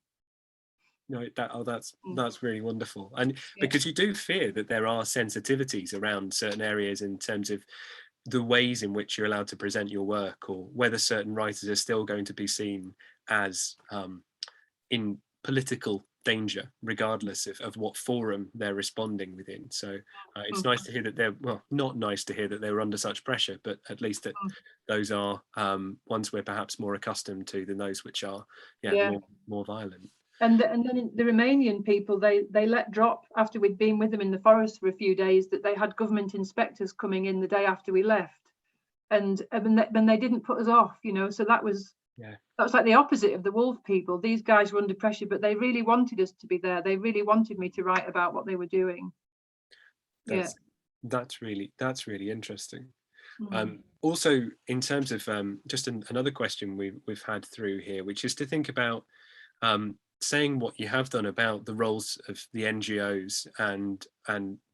No, that's really wonderful. And because you do fear that there are sensitivities around certain areas in terms of the ways in which you're allowed to present your work, or whether certain writers are still going to be seen as in political danger, regardless of what forum they're responding within. So it's nice to hear that not nice to hear that they were under such pressure, but at least that those are ones we're perhaps more accustomed to than those which are more violent. And then the Romanian people, they let drop after we'd been with them in the forest for a few days that they had government inspectors coming in the day after we left, and they didn't put us off, so that was like the opposite of the wolf people. These guys were under pressure, but they really wanted us to be there. They really wanted me to write about what they were doing. That's really interesting. Also, in terms of just another question we've had through here, which is to think about saying what you have done about the roles of the NGOs and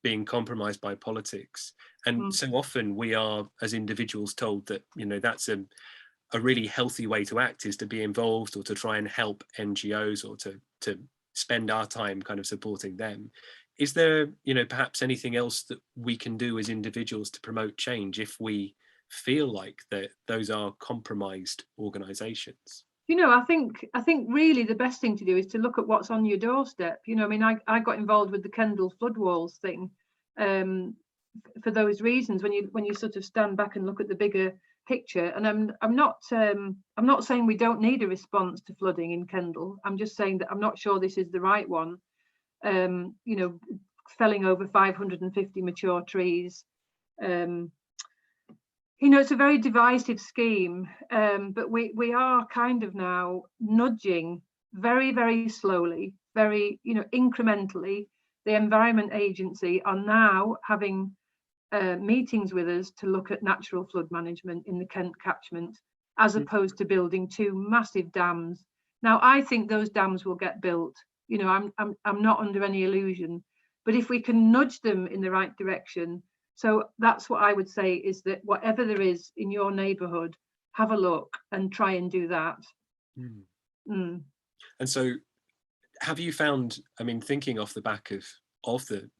being compromised by politics. And so often we are, as individuals, told that that's a really healthy way to act is to be involved or to try and help NGOs or to spend our time kind of supporting them. is there, perhaps anything else that we can do as individuals to promote change if we feel like that those are compromised organizations? I think really the best thing to do is to look at what's on your doorstep. I mean, I got involved with the Kendall flood walls thing for those reasons. When you sort of stand back and look at the bigger picture, and I'm not saying we don't need a response to flooding in Kendall. I'm just saying that I'm not sure this is the right one. Felling over 550 mature trees. It's a very divisive scheme, but we are kind of now nudging very, very slowly, very, incrementally. The Environment Agency are now having meetings with us to look at natural flood management in the Kent catchment, as opposed to building two massive dams. Now, I think those dams will get built. I'm not under any illusion, but if we can nudge them in the right direction. So that's what I would say, is that whatever there is in your neighborhood, have a look and try and do that. And so have you found, I mean, thinking off the back of the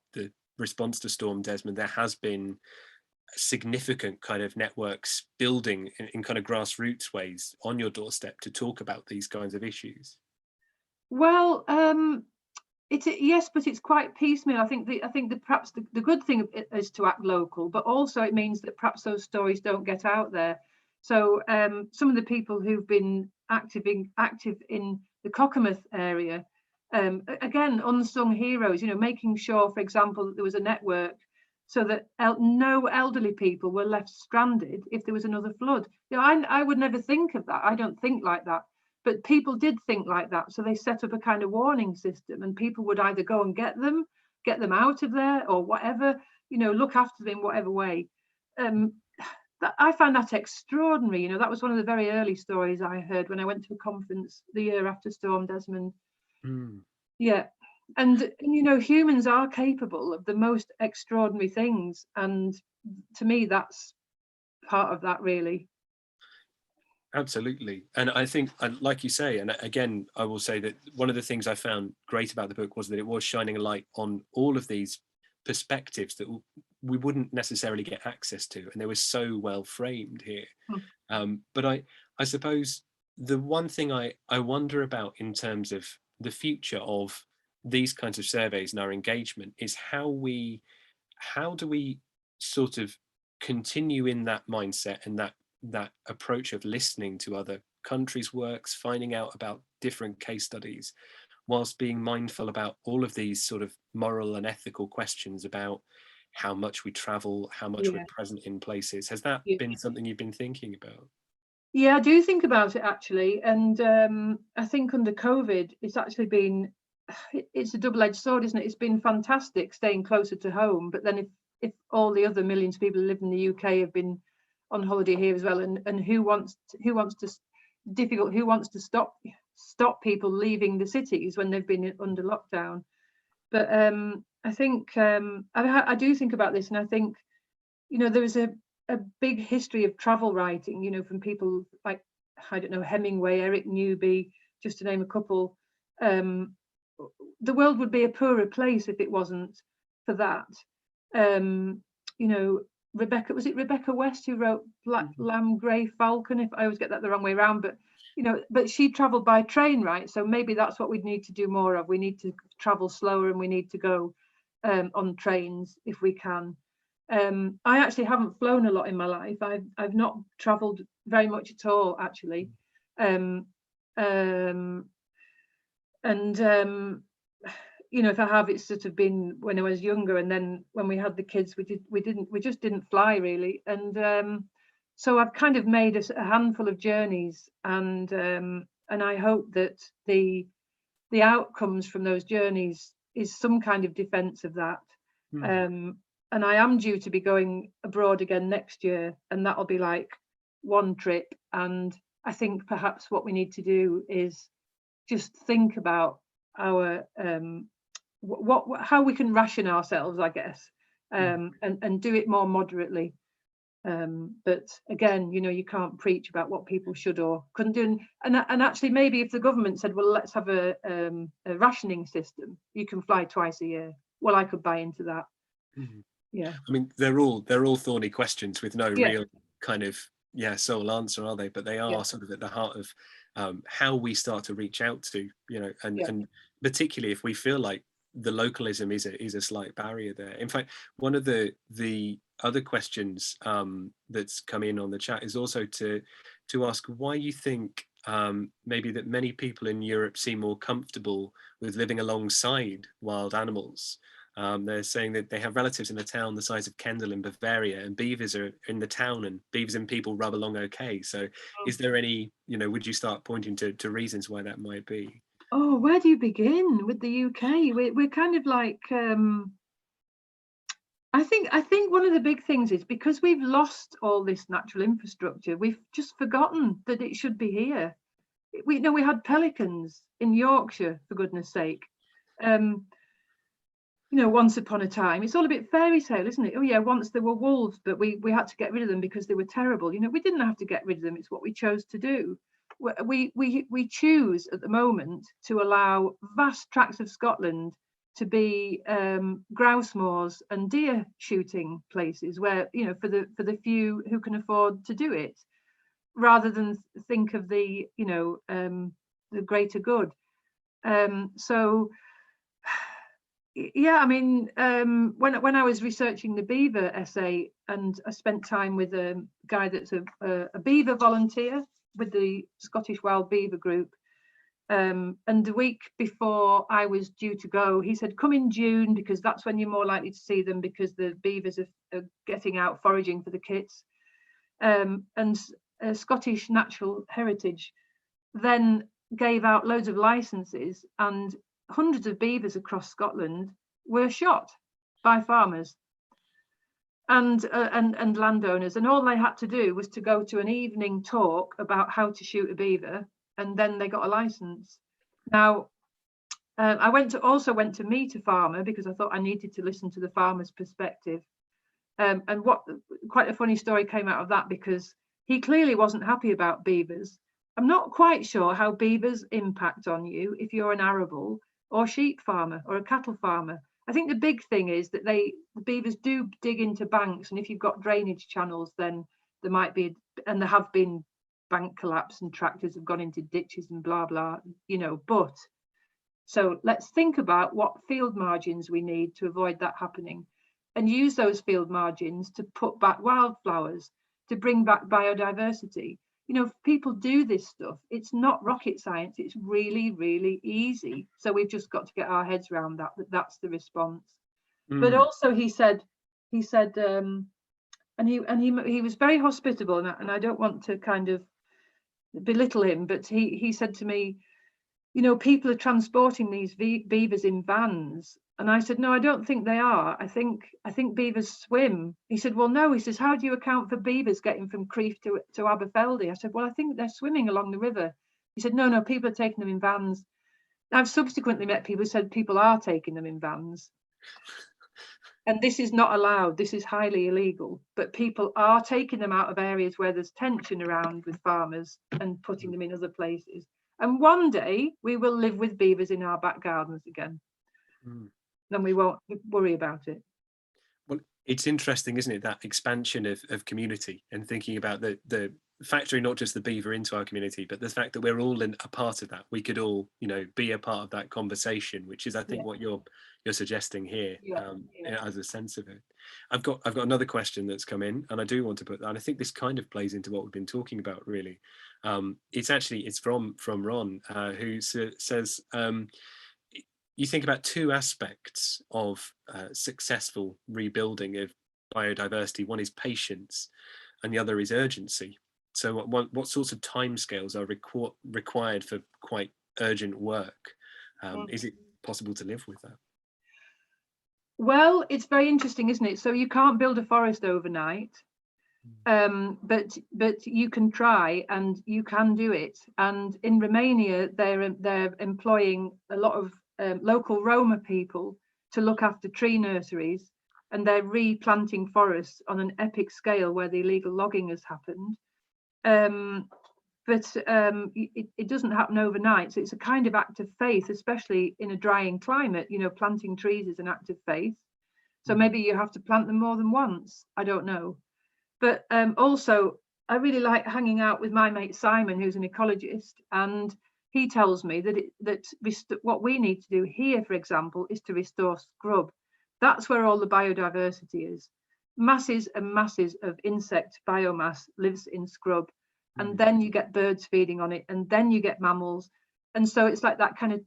response to Storm Desmond, there has been significant kind of networks building in kind of grassroots ways on your doorstep to talk about these kinds of issues? Well, yes, but it's quite piecemeal. I think perhaps the good thing is to act local, but also it means that perhaps those stories don't get out there. So some of the people who've been active in the Cockermouth area, again, unsung heroes, making sure, for example, that there was a network so that no elderly people were left stranded if there was another flood. I would never think of that. I don't think like that. But people did think like that. So they set up a kind of warning system, and people would either go and get them out of there, or whatever, look after them in whatever way. I find that extraordinary. That was one of the very early stories I heard when I went to a conference the year after Storm Desmond. Yeah. And humans are capable of the most extraordinary things. And to me, that's part of that, really. Absolutely. And I think, like you say, and again, I will say that one of the things I found great about the book was that it was shining a light on all of these perspectives that we wouldn't necessarily get access to, and they were so well framed here. But I suppose the one thing I wonder about in terms of the future of these kinds of surveys and our engagement is how do we sort of continue in that mindset and that approach of listening to other countries' works, finding out about different case studies, whilst being mindful about all of these sort of moral and ethical questions about how much we travel, how much we're present in places. Has that been something you've been thinking about? Yeah, I do think about it, actually. And I think under COVID, it's actually been, it's a double-edged sword, isn't it? It's been fantastic staying closer to home. But then if all the other millions of people who live in the UK have been on holiday here as well, and who wants to stop people leaving the cities when they've been under lockdown? But I think I do think about this, and I think there is a big history of travel writing, from people like, I don't know, Hemingway, Eric Newby, just to name a couple. The world would be a poorer place if it wasn't for that. Rebecca West who wrote Black Lamb, Grey Falcon, if I always get that the wrong way around, but she traveled by train, right? So maybe that's what we'd need to do more of. We need to travel slower, and we need to go on trains if we can. I actually haven't flown a lot in my life. I've not traveled very much at all, actually. If I have, it's sort of been when I was younger, and then when we had the kids, we just didn't fly, really. And so I've kind of made a handful of journeys, and I hope that the outcomes from those journeys is some kind of defense of that. And I am due to be going abroad again next year, and that'll be like one trip. And I think perhaps what we need to do is just think about our how we can ration ourselves, I guess, and do it more moderately. But again, you can't preach about what people should or couldn't do. And actually, maybe if the government said, well, let's have a rationing system, you can fly twice a year. well, I could buy into that. Mhm. Yeah. I mean, they're all thorny questions with no Yeah. real kind of sole answer, are they? But they are Yeah. sort of at the heart of how we start to reach out to, Yeah. and particularly if we feel like the localism is a slight barrier there. In fact, one of the other questions that's come in on the chat is also to ask why you think maybe that many people in Europe seem more comfortable with living alongside wild animals. They're saying that they have relatives in a town the size of Kendal in Bavaria, and beavers are in the town, and beavers and people rub along okay. So is there any, would you start pointing to reasons why that might be? Oh, where do you begin with the UK? We're kind of like, I think one of the big things is because we've lost all this natural infrastructure, we've just forgotten that it should be here. We had pelicans in Yorkshire, for goodness sake. Once upon a time, it's all a bit fairy tale, isn't it? Oh yeah, once there were wolves, but we had to get rid of them because they were terrible. We didn't have to get rid of them. It's what we chose to do. We choose at the moment to allow vast tracts of Scotland to be grouse moors and deer shooting places where, for the few who can afford to do it, rather than think of the greater good. So yeah, I mean, when I was researching the beaver essay, and I spent time with a guy that's a beaver volunteer with the Scottish Wild Beaver Group, and the week before I was due to go, he said, come in June, because that's when you're more likely to see them, because the beavers are getting out foraging for the kits. And Scottish Natural Heritage then gave out loads of licenses, and hundreds of beavers across Scotland were shot by farmers and landowners, and all they had to do was to go to an evening talk about how to shoot a beaver, and then they got a license. Now, I also went to meet a farmer because I thought I needed to listen to the farmer's perspective. And quite a funny story came out of that, because he clearly wasn't happy about beavers. I'm not quite sure how beavers impact on you if you're an arable or sheep farmer or a cattle farmer. I think the big thing is that the beavers do dig into banks, and if you've got drainage channels, then there might be, and there have been bank collapse and tractors have gone into ditches and blah blah, but so let's think about what field margins we need to avoid that happening, and use those field margins to put back wildflowers, to bring back biodiversity. If people do this stuff, it's not rocket science. It's really, really easy. So we've just got to get our heads around that that's the response. But also he said, and he was very hospitable, and I don't want to kind of belittle him, but he said to me, people are transporting these beavers in vans. And I said, no, I don't think they are. I think beavers swim. He said, well, no. He says, how do you account for beavers getting from Crieff to Aberfeldy? I said, well, I think they're swimming along the river. He said, no, people are taking them in vans. I've subsequently met people who said people are taking them in vans. And this is not allowed. This is highly illegal. But people are taking them out of areas where there's tension around with farmers and putting them in other places. And one day we will live with beavers in our back gardens again. Then we won't worry about it. Well, it's interesting, isn't it, that expansion of community, and thinking about the factoring not just the beaver into our community, but the fact that we're all a part of that. We could all, be a part of that conversation, which is, I think, what you're suggesting here, as a sense of it. I've got another question that's come in, and I do want to put that, and I think this kind of plays into what we've been talking about, really. It's from Ron, who says, you think about two aspects of successful rebuilding of biodiversity. One is patience, and the other is urgency. So what sorts of timescales are required for quite urgent work? Is it possible to live with that? Well, it's very interesting, isn't it? So you can't build a forest overnight, but you can try, and you can do it. And in Romania, they're employing a lot of local Roma people to look after tree nurseries, and they're replanting forests on an epic scale where the illegal logging has happened. but it doesn't happen overnight. So it's a kind of act of faith, especially in a drying climate. You know, planting trees is an act of faith. So maybe you have to plant them more than once. I don't know. But also, I really like hanging out with my mate Simon, who's an ecologist, and he tells me that what we need to do here, for example, is to restore scrub. That's where all the biodiversity is. Masses and masses of insect biomass lives in scrub, and then you get birds feeding on it, and then you get mammals. And so it's like that kind of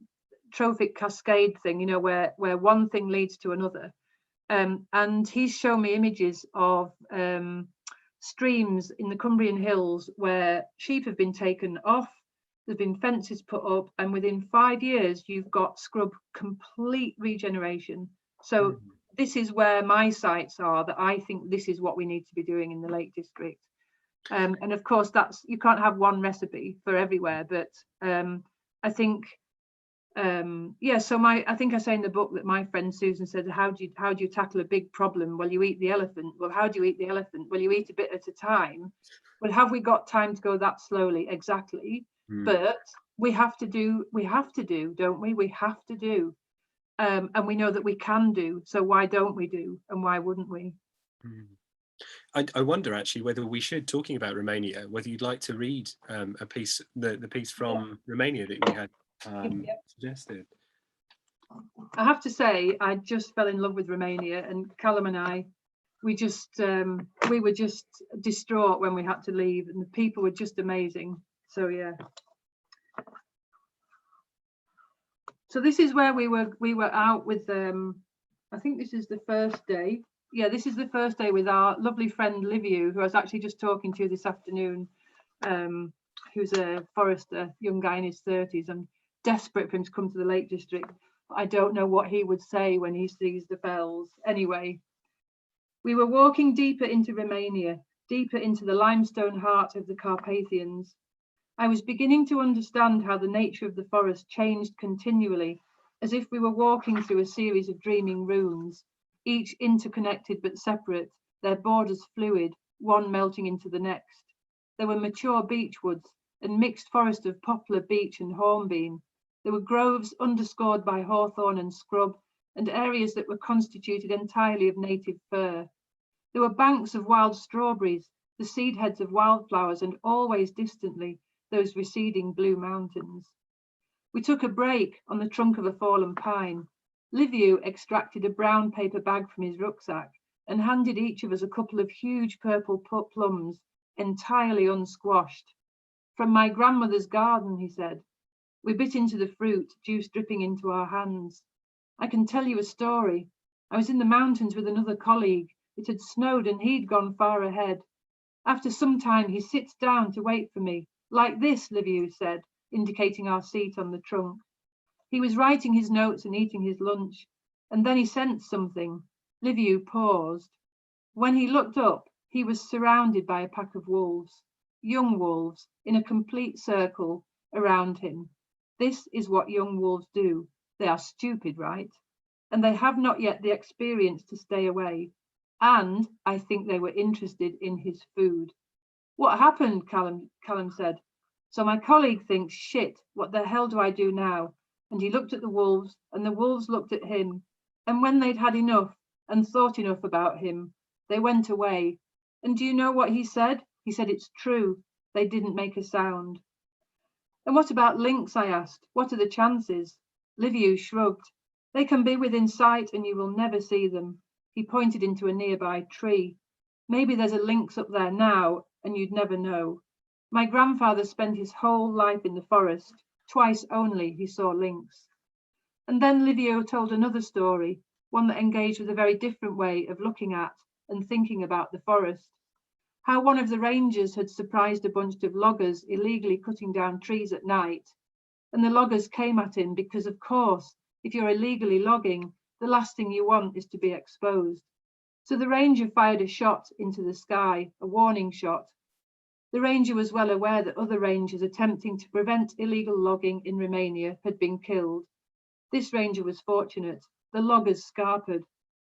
trophic cascade thing, you know, where one thing leads to another. And he's shown me images of streams in the Cumbrian hills where sheep have been taken off, there've been fences put up, and within 5 years you've got scrub complete regeneration. So this is where my sights are, that I think this is what we need to be doing in the Lake District. And of course, that's, you can't have one recipe for everywhere, but I think so I think I say in the book that my friend Susan said, how do you tackle a big problem? Well, you eat the elephant. Well, how do you eat the elephant? Well, you eat a bit at a time. Well, have we got time to go that slowly? Exactly. But we have to do, don't we? We have to do. And we know that we can do. So why don't we do? And why wouldn't we? I wonder actually whether we should, talking about Romania, whether you'd like to read a piece, the piece from Romania that we had suggested. I have to say, I just fell in love with Romania, and Callum and I, we were just distraught when we had to leave, and the people were just amazing. So yeah. So this is where we were out with I think this is the first day. Yeah, this is the first day with our lovely friend Liviu, who I was actually just talking to this afternoon, who's a forester, young guy in his 30s. I'm desperate for him to come to the Lake District. I don't know what he would say when he sees the fells. Anyway, we were walking deeper into Romania, deeper into the limestone heart of the Carpathians. I was beginning to understand how the nature of the forest changed continually, as if we were walking through a series of dreaming runes, each interconnected but separate, their borders fluid, one melting into the next. There were mature beechwoods and mixed forest of poplar, beech and hornbeam. There were groves underscored by hawthorn and scrub, and areas that were constituted entirely of native fir. There were banks of wild strawberries, the seed heads of wildflowers, and always distantly, those receding blue mountains. We took a break on the trunk of a fallen pine. Liviu extracted a brown paper bag from his rucksack and handed each of us a couple of huge purple plums, entirely unsquashed. From my grandmother's garden, he said. We bit into the fruit, juice dripping into our hands. I can tell you a story. I was in the mountains with another colleague. It had snowed and he'd gone far ahead. After some time, he sits down to wait for me. Like this, Liviu said, indicating our seat on the trunk. He was writing his notes and eating his lunch, and then he sensed something. Liviu paused. When he looked up, he was surrounded by a pack of wolves, young wolves, in a complete circle around him. This is what young wolves do. They are stupid, right? And they have not yet the experience to stay away. And I think they were interested in his food. What happened? Callum said. So my colleague thinks, shit, what the hell do I do now? And he looked at the wolves, and the wolves looked at him. And when they'd had enough and thought enough about him, they went away. And do you know what he said? He said, it's true. They didn't make a sound. And what about lynx? I asked. What are the chances? Liviu shrugged. They can be within sight and you will never see them. He pointed into a nearby tree. Maybe there's a lynx up there now and you'd never know. My grandfather spent his whole life in the forest. Twice only he saw lynx. And then Liviu told another story, one that engaged with a very different way of looking at and thinking about the forest. How one of the rangers had surprised a bunch of loggers illegally cutting down trees at night. And the loggers came at him because, of course, if you're illegally logging, the last thing you want is to be exposed. So the ranger fired a shot into the sky, a warning shot. The ranger was well aware that other rangers attempting to prevent illegal logging in Romania had been killed. This ranger was fortunate. The loggers scarpered.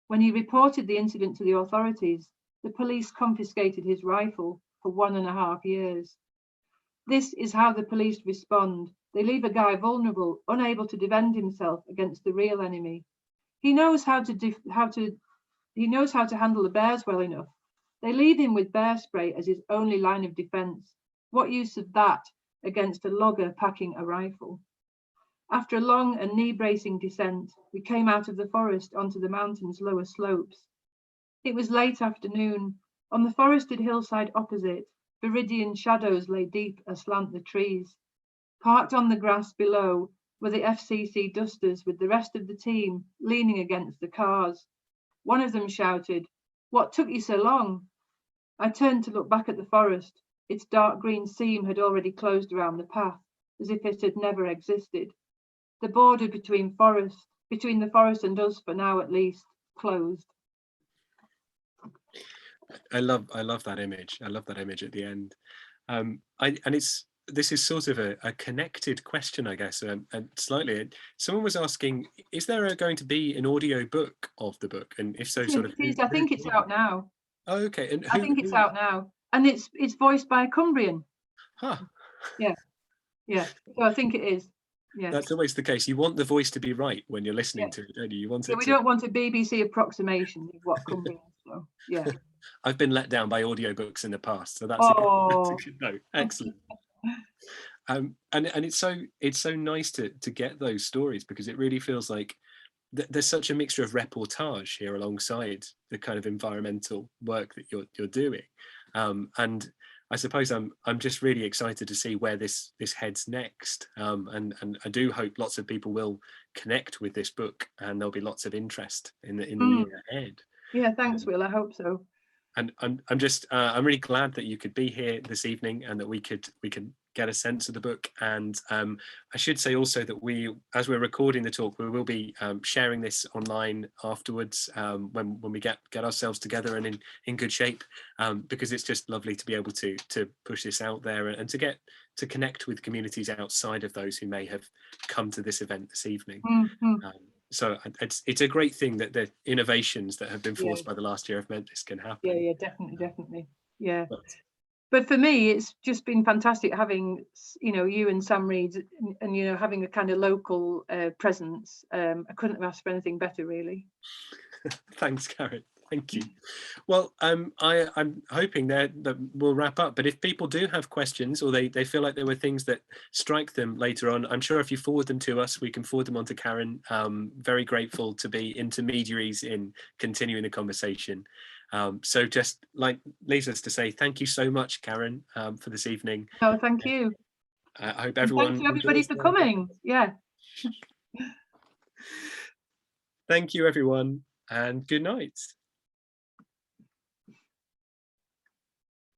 When he reported the incident to the authorities, the police confiscated his rifle for 1.5 years. This is how the police respond. They leave a guy vulnerable, unable to defend himself against the real enemy. He knows how to handle the bears well enough. They leave him with bear spray as his only line of defense. What use of that against a logger packing a rifle? After a long and knee-bracing descent, we came out of the forest onto the mountain's lower slopes. It was late afternoon. On the forested hillside opposite, viridian shadows lay deep aslant the trees. Parked on the grass below were the FCC dusters with the rest of the team leaning against the cars. One of them shouted, "What took you so long?" I turned to look back at the forest. Its dark green seam had already closed around the path, as if it had never existed. The border between the forest and us, for now at least, closed. I love that image. I love that image at the end. This is sort of a connected question, I guess, and slightly. Someone was asking, is there going to be an audio book of the book? And if so, sort of. I think it's out now. Oh, okay. And I think it's out now, and it's voiced by a Cumbrian. Huh. Yeah. So I think it is. Yeah. That's always the case. You want the voice to be right when you're listening to it, don't you? You want it. We don't want a BBC approximation of what Cumbrian is. So yeah. I've been let down by audiobooks in the past, so that's a good note. Excellent. And it's so nice to get those stories, because it really feels like there's such a mixture of reportage here alongside the kind of environmental work that you're doing, and I suppose I'm just really excited to see where this heads next, and I do hope lots of people will connect with this book, and there'll be lots of interest in the year ahead. Yeah, thanks, Will. I hope so. And I'm really glad that you could be here this evening, and that we could get a sense of the book. And I should say also that as we're recording the talk, we will be sharing this online afterwards, when we get ourselves together and in good shape, because it's just lovely to be able to push this out there, and to connect with communities outside of those who may have come to this event this evening. So it's a great thing that the innovations that have been forced by the last year have meant this can happen. Yeah, definitely. Yeah. But for me, it's just been fantastic having, you and Sam Reed, and having a kind of local presence. I couldn't have asked for anything better, really. Thanks, Karen. Thank you. Well, I'm hoping that we'll wrap up. But if people do have questions, or they feel like there were things that strike them later on, I'm sure if you forward them to us, we can forward them on to Karen. Very grateful to be intermediaries in continuing the conversation. So just leaves us to say thank you so much, Karen, for this evening. Oh, thank you. I hope everyone. Thank you, everybody, for coming. Yeah. Thank you, everyone, and good night.